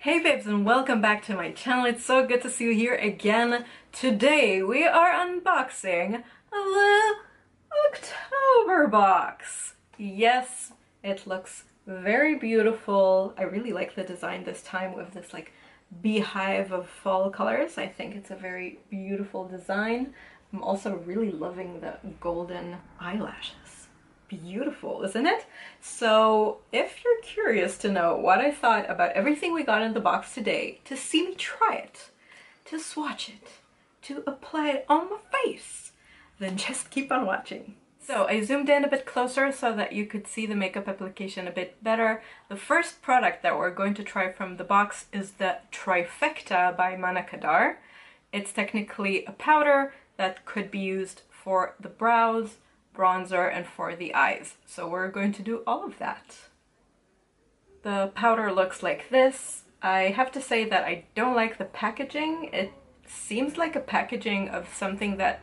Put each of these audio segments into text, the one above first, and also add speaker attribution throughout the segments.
Speaker 1: Hey babes, and welcome back to my channel. It's so good to see you here again. Today we are unboxing the October box. Yes, it looks very beautiful. I really like the design this time with this like beehive of fall colors. I think it's a very beautiful design. I'm also really loving the golden eyelashes. Beautiful, isn't it? So if you're curious to know what I thought about everything we got in the box today, to see me try it, to swatch it, to apply it on my face, then just keep on watching. So I zoomed in a bit closer so that you could see the makeup application a bit better. The first product that we're going to try from the box is the Trifecta by Monika Dar. It's technically a powder that could be used for the brows, bronzer, and for the eyes. So we're going to do all of that. The powder looks like this. I have to say that I don't like the packaging. It seems like a packaging of something that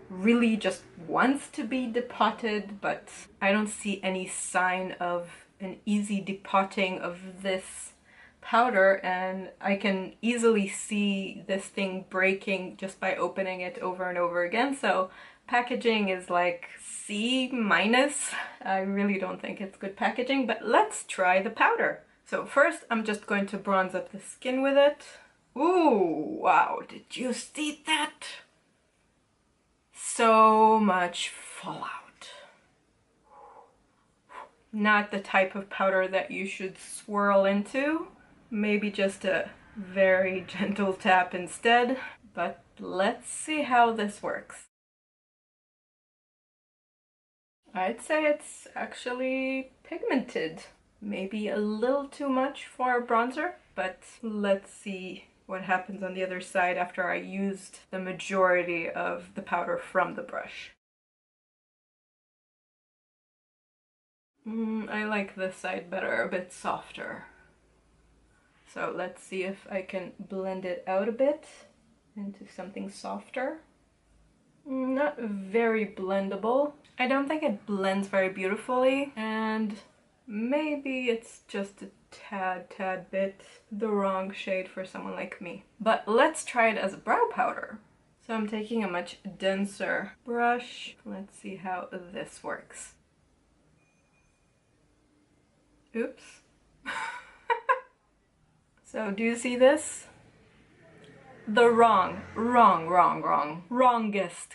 Speaker 1: really just wants to be depotted, but I don't see any sign of an easy depotting of this powder, and I can easily see this thing breaking just by opening it over and over again. So packaging is like C-. I really don't think it's good packaging, but let's try the powder. So first I'm just going to bronze up the skin with it. Ooh, wow, did you see that? So much fallout. Not the type of powder that you should swirl into. Maybe just a very gentle tap instead. But let's see how this works. I'd say it's actually pigmented. Maybe a little too much for a bronzer, but let's see what happens on the other side after I used the majority of the powder from the brush. I like this side better, a bit softer. So let's see if I can blend it out a bit into something softer. Not very blendable. I don't think it blends very beautifully, and maybe it's just a tad bit the wrong shade for someone like me. But let's try it as a brow powder. So I'm taking a much denser brush. Let's see how this works. Oops. So do you see this? The wrongest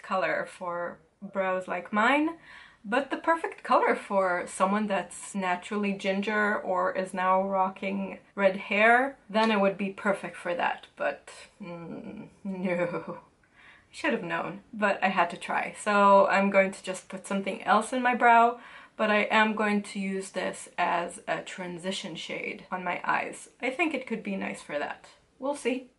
Speaker 1: color for brows like mine, but the perfect color for someone that's naturally ginger or is now rocking red hair. Then it would be perfect for that, but no. I should have known, but I had to try. So I'm going to just put something else in my brow, but I am going to use this as a transition shade on my eyes. I think it could be nice for that. We'll see.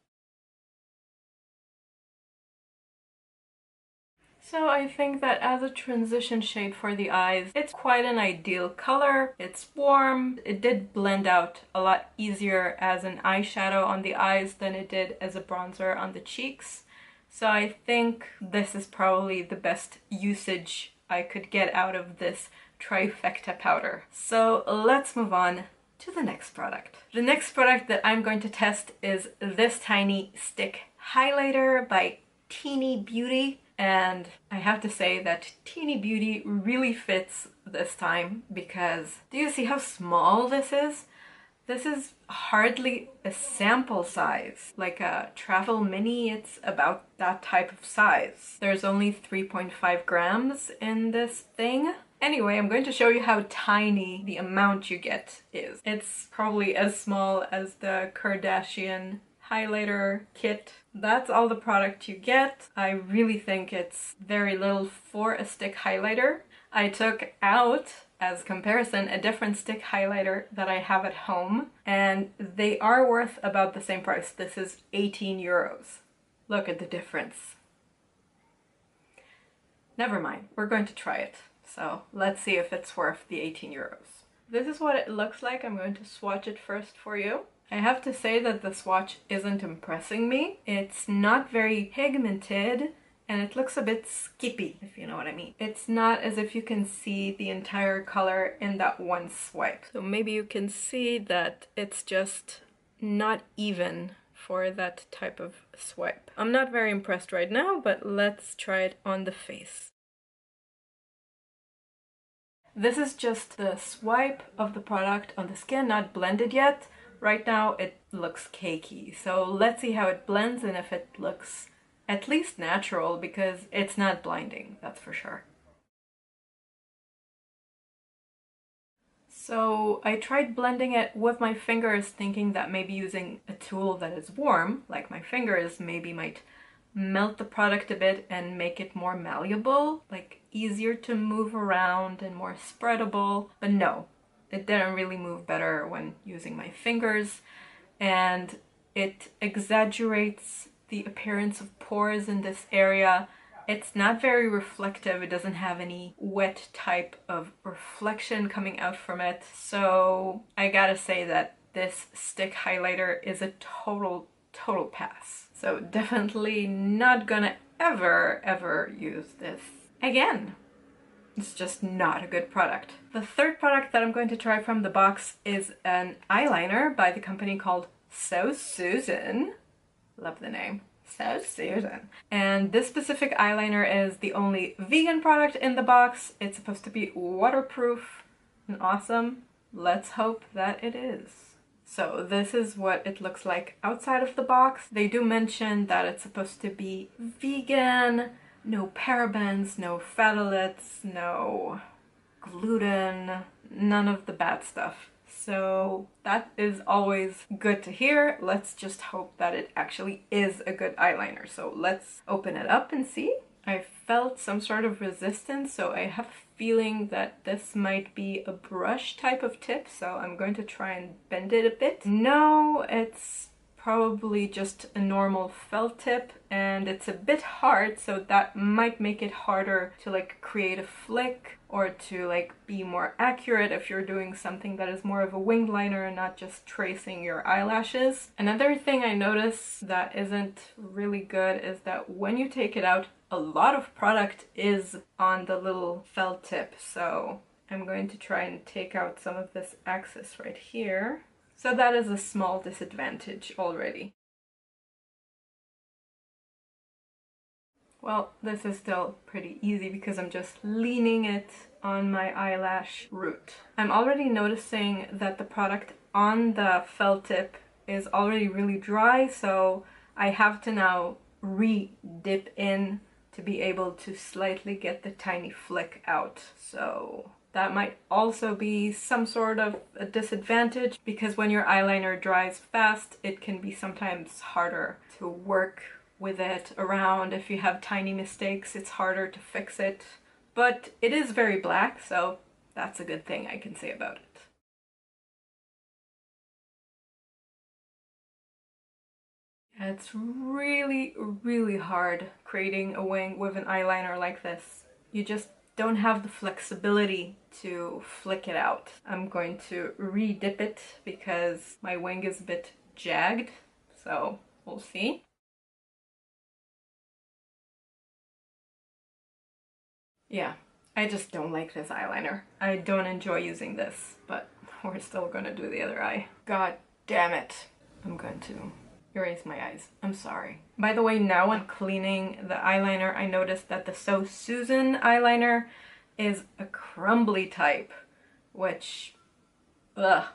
Speaker 1: So I think that as a transition shade for the eyes, it's quite an ideal color. It's warm. It did blend out a lot easier as an eyeshadow on the eyes than it did as a bronzer on the cheeks. So I think this is probably the best usage I could get out of this Trifecta powder. So let's move on to the next product. The next product that I'm going to test is this tiny stick highlighter by TINI Beauty. And I have to say that TINI Beauty really fits this time, because do you see how small this is? This is hardly a sample size. Like a travel mini, it's about that type of size. There's only 3.5 grams in this thing. Anyway, I'm going to show you how tiny the amount you get is. It's probably as small as the Kardashian highlighter kit. That's all the product you get. I really think it's very little for a stick highlighter. I took out, as comparison, a different stick highlighter that I have at home, and they are worth about the same price. This is 18 euros. Look at the difference. Never mind, we're going to try it. So let's see if it's worth the 18 euros. This is what it looks like. I'm going to swatch it first for you. I have to say that the swatch isn't impressing me. It's not very pigmented, and it looks a bit skippy, if you know what I mean. It's not as if you can see the entire color in that one swipe. So maybe you can see that it's just not even for that type of swipe. I'm not very impressed right now, but let's try it on the face. This is just the swipe of the product on the skin, not blended yet. Right now it looks cakey, so let's see how it blends and if it looks at least natural, because it's not blinding, that's for sure. So I tried blending it with my fingers, thinking that maybe using a tool that is warm, like my fingers, maybe might melt the product a bit and make it more malleable, like easier to move around and more spreadable. But no, it didn't really move better when using my fingers, and it exaggerates the appearance of pores in this area. It's not very reflective. It doesn't have any wet type of reflection coming out from it. So I gotta say that this stick highlighter is a total pass. So definitely not gonna ever use this again. It's just not a good product. The third product that I'm going to try from the box is an eyeliner by the company called So Susan. Love the name. So Susan. And this specific eyeliner is the only vegan product in the box. It's supposed to be waterproof and awesome. Let's hope that it is. So this is what it looks like outside of the box. They do mention that it's supposed to be vegan, no parabens, no phthalates, no gluten, none of the bad stuff. So that is always good to hear. Let's just hope that it actually is a good eyeliner. So let's open it up and see. I felt some sort of resistance, so I have a feeling that this might be a brush type of tip, so I'm going to try and bend it a bit. No, it's probably just a normal felt tip, and it's a bit hard, so that might make it harder to like create a flick or to like be more accurate if you're doing something that is more of a winged liner and not just tracing your eyelashes. Another thing I notice that isn't really good is that when you take it out, a lot of product is on the little felt tip, so I'm going to try and take out some of this excess right here. So that is a small disadvantage already. Well, this is still pretty easy because I'm just leaning it on my eyelash root. I'm already noticing that the product on the felt tip is already really dry, so I have to now re-dip in to be able to slightly get the tiny flick out. So that might also be some sort of a disadvantage, because when your eyeliner dries fast, it can be sometimes harder to work with it around. If you have tiny mistakes, it's harder to fix it. But it is very black, so that's a good thing I can say about it. It's really hard creating a wing with an eyeliner like this. You just don't have the flexibility to flick it out. I'm going to re-dip it because my wing is a bit jagged, so we'll see. Yeah, I just don't like this eyeliner. I don't enjoy using this, but we're still gonna do the other eye. God damn it. I'm going to erase my eyes. I'm sorry. By the way, now when cleaning the eyeliner, I noticed that the So Susan eyeliner is a crumbly type, which, ugh,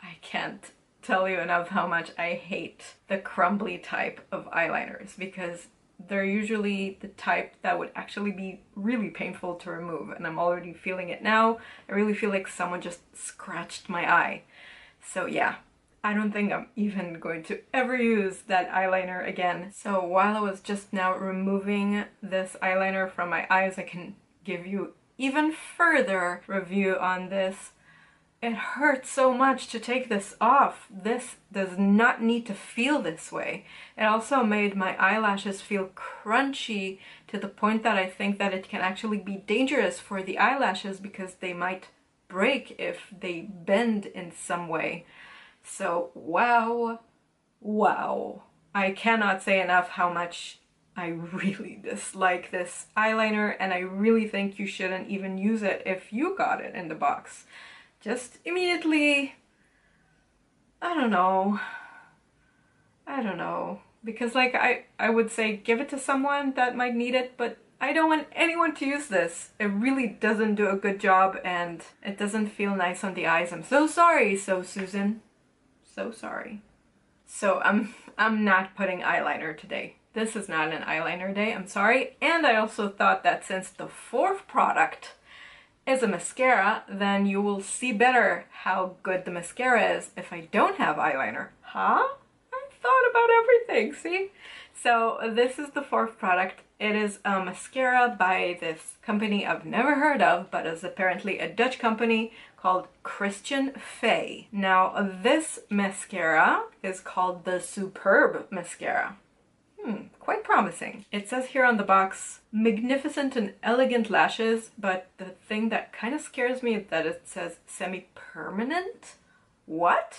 Speaker 1: I can't tell you enough how much I hate the crumbly type of eyeliners, because they're usually the type that would actually be really painful to remove, and I'm already feeling it now. I really feel like someone just scratched my eye. So yeah, I don't think I'm even going to ever use that eyeliner again. So while I was just now removing this eyeliner from my eyes, I can give you even further review on this. It hurts so much to take this off. This does not need to feel this way. It also made my eyelashes feel crunchy to the point that I think that it can actually be dangerous for the eyelashes because they might break if they bend in some way. So wow. I cannot say enough how much I really dislike this eyeliner, and I really think you shouldn't even use it if you got it in the box. Just immediately, I don't know, I don't know. Because like I would say give it to someone that might need it, but I don't want anyone to use this. It really doesn't do a good job and it doesn't feel nice on the eyes. I'm so sorry, so Susan. So sorry. So I'm not putting eyeliner today. This is not an eyeliner day, I'm sorry. And I also thought that since the fourth product is a mascara, then you will see better how good the mascara is if I don't have eyeliner. Huh? I thought about everything, see? So this is the fourth product. It is a mascara by this company I've never heard of, but is apparently a Dutch company called Faye. Now this mascara is called the Superb Mascara. Quite promising. It says here on the box, magnificent and elegant lashes, but the thing that kind of scares me is that it says semi-permanent. What?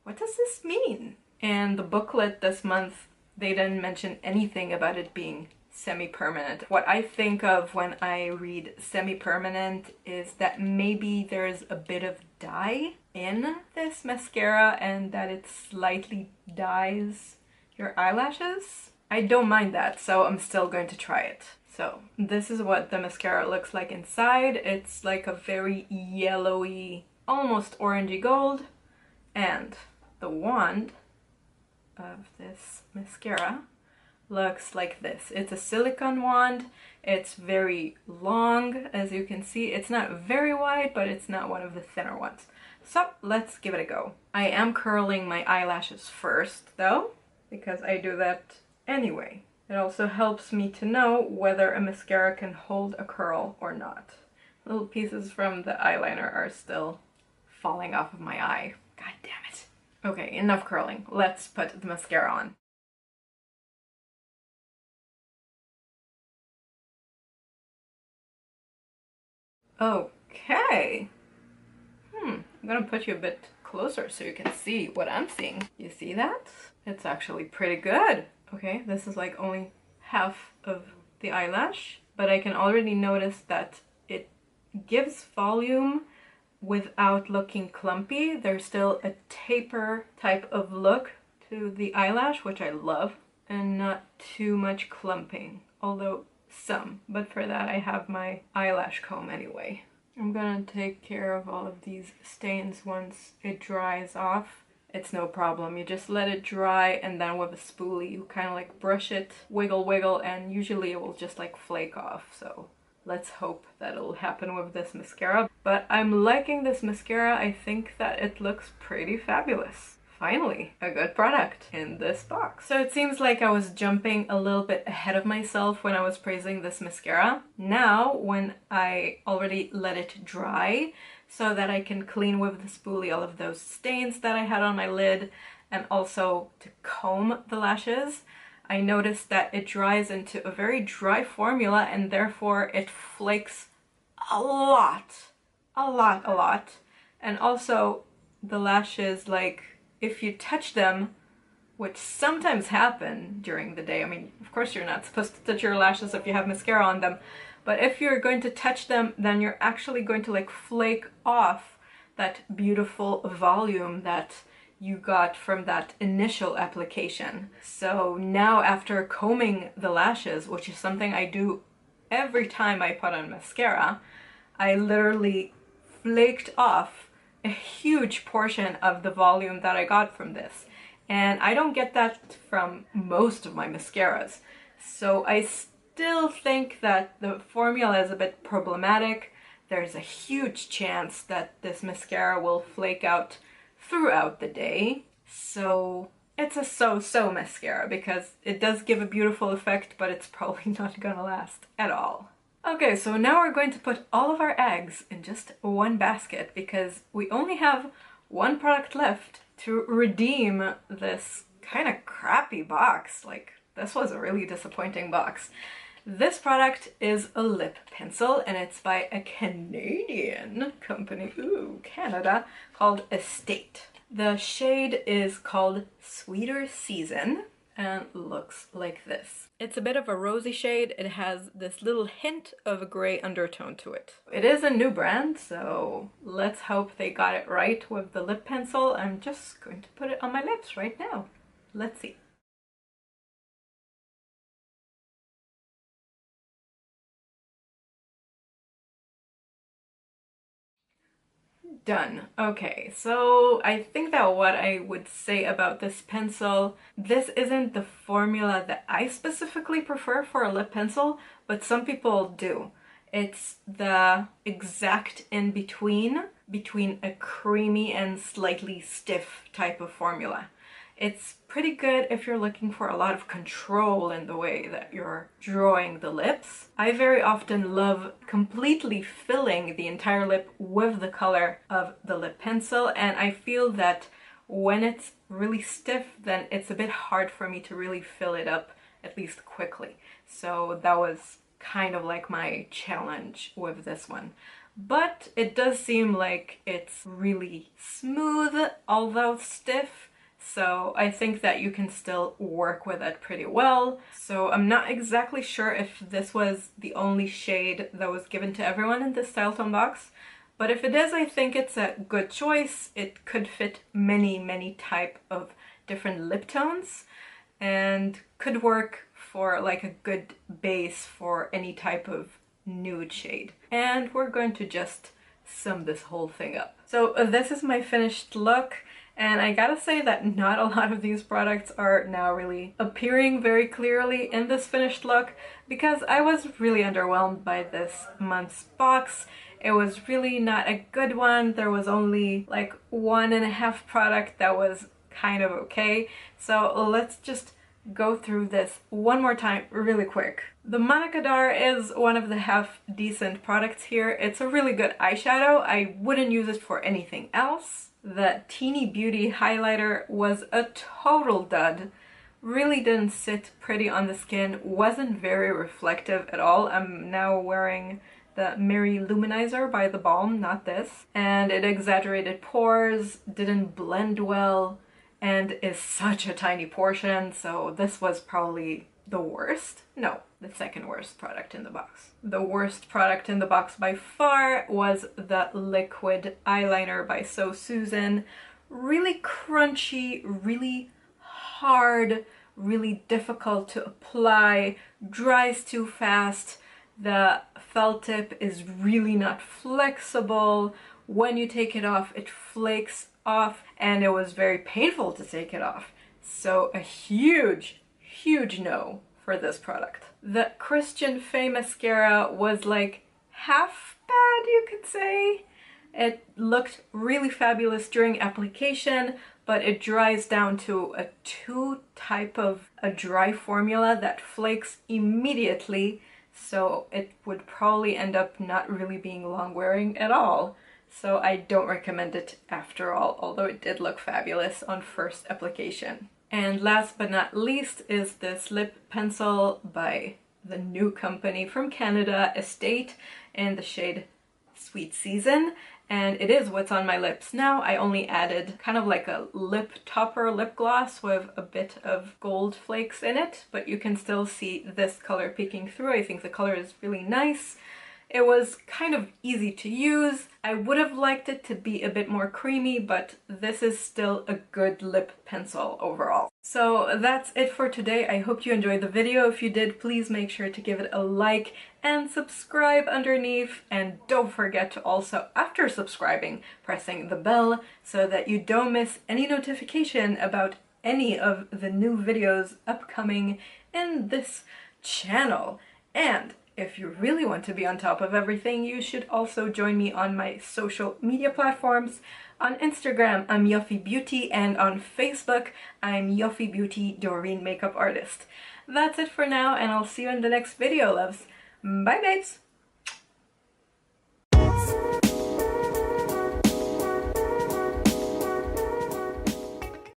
Speaker 1: What does this mean? And the booklet this month, they didn't mention anything about it being semi-permanent. What I think of when I read semi-permanent is that maybe there's a bit of dye in this mascara and that it slightly dyes your eyelashes. I don't mind that, so I'm still going to try it. So this is what the mascara looks like inside. It's like a very yellowy, almost orangey gold, and the wand of this mascara looks like this. It's a silicone wand. It's very long, as you can see. It's not very wide, but it's not one of the thinner ones. So let's give it a go. I am curling my eyelashes first though, because I do that anyway. It also helps me to know whether a mascara can hold a curl or not. Little pieces from the eyeliner are still falling off of my eye. God damn it. Okay, enough curling. Let's put the mascara on. Okay. I'm gonna put you a bit closer so you can see what I'm seeing. You see that? It's actually pretty good. Okay, this is like only half of the eyelash, but I can already notice that it gives volume without looking clumpy. There's still a taper type of look to the eyelash, which I love, and not too much clumping, although some, but for that I have my eyelash comb anyway. I'm gonna take care of all of these stains once it dries off. It's no problem, you just let it dry and then with a spoolie you kind of like brush it, wiggle wiggle, and usually it will just like flake off. So let's hope that it'll happen with this mascara. But I'm liking this mascara. I think that it looks pretty fabulous. Finally, a good product in this box. So it seems like I was jumping a little bit ahead of myself when I was praising this mascara. Now, when I already let it dry so that I can clean with the spoolie all of those stains that I had on my lid and also to comb the lashes, I noticed that it dries into a very dry formula and therefore it flakes a lot. And also the lashes, like, if you touch them, which sometimes happen during the day, I mean, of course you're not supposed to touch your lashes if you have mascara on them, but if you're going to touch them, then you're actually going to like flake off that beautiful volume that you got from that initial application. So now after combing the lashes, which is something I do every time I put on mascara, I literally flaked off a huge portion of the volume that I got from this. And I don't get that from most of my mascaras. So I still think that the formula is a bit problematic. There's a huge chance that this mascara will flake out throughout the day. So it's a so-so mascara because it does give a beautiful effect, but it's probably not gonna last at all. Okay, so now we're going to put all of our eggs in just one basket because we only have one product left to redeem this kind of crappy box. Like, this was a really disappointing box. This product is a lip pencil and it's by a Canadian company, ooh, Canada, called Estate. The shade is called Sweeter Season and looks like this. It's a bit of a rosy shade. It has this little hint of a gray undertone to it. It is a new brand, so let's hope they got it right with the lip pencil. I'm just going to put it on my lips right now. Let's see. Done. Okay, so I think that what I would say about this pencil, this isn't the formula that I specifically prefer for a lip pencil, but some people do. It's the exact in between a creamy and slightly stiff type of formula. It's pretty good if you're looking for a lot of control in the way that you're drawing the lips. I very often love completely filling the entire lip with the color of the lip pencil, and I feel that when it's really stiff, then it's a bit hard for me to really fill it up, at least quickly. So that was kind of like my challenge with this one. But it does seem like it's really smooth, although stiff. So I think that you can still work with it pretty well. So I'm not exactly sure if this was the only shade that was given to everyone in this StyleTone box, but if it is, I think it's a good choice. It could fit many type of different lip tones and could work for like a good base for any type of nude shade. And we're going to just sum this whole thing up. So this is my finished look. And I gotta say that not a lot of these products are now really appearing very clearly in this finished look, because I was really underwhelmed by this month's box. It was really not a good one. There was only like 1.5 product that was kind of okay. So let's just go through this one more time really quick. The Monika Dar is one of the half decent products here. It's a really good eyeshadow. I wouldn't use it for anything else. The TINI Beauty highlighter was a total dud. Really didn't sit pretty on the skin, wasn't very reflective at all. I'm now wearing the Mary Luminizer by The Balm, not this. And it exaggerated pores, didn't blend well, and is such a tiny portion, so this was probably the worst. No, the second worst product in the box. The worst product in the box by far was the liquid eyeliner by So Susan. Really crunchy, really hard, really difficult to apply, dries too fast. The felt tip is really not flexible. When you take it off, it flakes off, and it was very painful to take it off. So a huge no for this product. The Christian Faye mascara was like half bad, you could say. It looked really fabulous during application, but it dries down to a 2 type of a dry formula that flakes immediately, so it would probably end up not really being long wearing at all. So I don't recommend it after all, although it did look fabulous on first application. And last but not least is this lip pencil by the new company from Canada, Estate, in the shade Sweet Season. And it is what's on my lips now. I only added kind of like a lip topper lip gloss with a bit of gold flakes in it, but you can still see this color peeking through. I think the color is really nice. It was kind of easy to use. I would have liked it to be a bit more creamy, but this is still a good lip pencil overall. So that's it for today. I hope you enjoyed the video. If you did, please make sure to give it a like and subscribe underneath. And don't forget to also, after subscribing, pressing the bell so that you don't miss any notification about any of the new videos upcoming in this channel. And if you really want to be on top of everything, you should also join me on my social media platforms. On Instagram, I'm YoffiBeauty, and on Facebook, I'm YoffiBeauty Dorine Makeup Artist. That's it for now, and I'll see you in the next video, loves. Bye, babes!